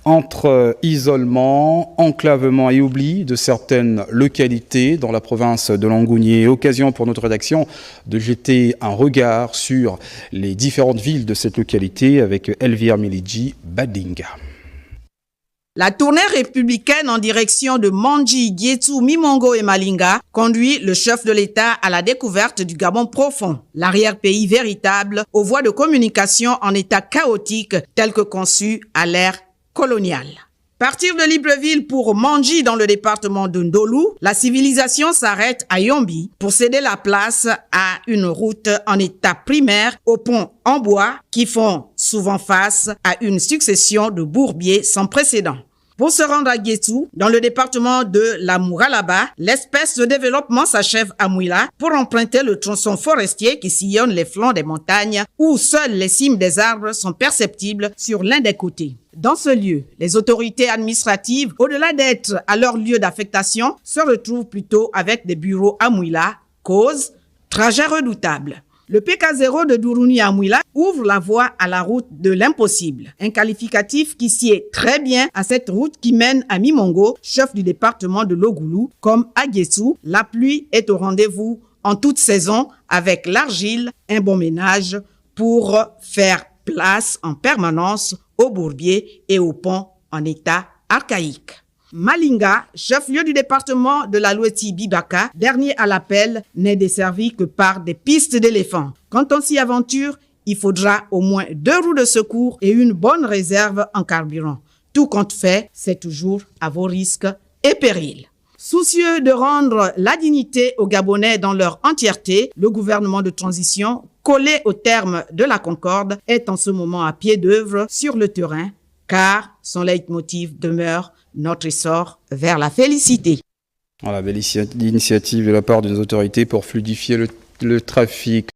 Entre isolement, enclavement et oubli de certaines localités dans la province de Langounié, occasion pour notre rédaction de jeter un regard sur les différentes villes de cette localité avec Elvire Milidji Badinga. La tournée républicaine en direction de Mandji, Guétou, Mimongo et Malinga conduit le chef de l'État à la découverte du Gabon profond, l'arrière-pays véritable aux voies de communication en état chaotique tel que conçu à l'ère coloniale. Partir de Libreville pour Mandji dans le département de Ndolou, la civilisation s'arrête à Yombi pour céder la place à une route en état primaire aux ponts en bois qui font souvent face à une succession de bourbiers sans précédent. Pour se rendre à Guétou, dans le département de la Mouralaba, l'espèce de développement s'achève à Mouila pour emprunter le tronçon forestier qui sillonne les flancs des montagnes où seules les cimes des arbres sont perceptibles sur l'un des côtés. Dans ce lieu, les autorités administratives, au-delà d'être à leur lieu d'affectation, se retrouvent plutôt avec des bureaux à Mouila, cause trajet redoutable. Le PK0 de Dourouni à Mouila ouvre la voie à la route de l'impossible. Un qualificatif qui sied très bien à cette route qui mène à Mimongo, chef du département de Logulu, comme à Guétou. La pluie est au rendez-vous en toute saison avec l'argile, un bon ménage pour faire place en permanence aux bourbiers et aux ponts en état archaïque. Malinga, chef-lieu du département de la Loueti-Bibaka, dernier à l'appel, n'est desservi que par des pistes d'éléphants. Quand on s'y aventure, il faudra au moins 2 roues de secours et une bonne réserve en carburant. Tout compte fait, c'est toujours à vos risques et périls. Soucieux de rendre la dignité aux Gabonais dans leur entièreté, le gouvernement de transition, collé au terme de la Concorde, est en ce moment à pied d'œuvre sur le terrain, car son leitmotiv demeure notre essor vers la félicité. Voilà, belle initiative de la part des autorités pour fluidifier le trafic.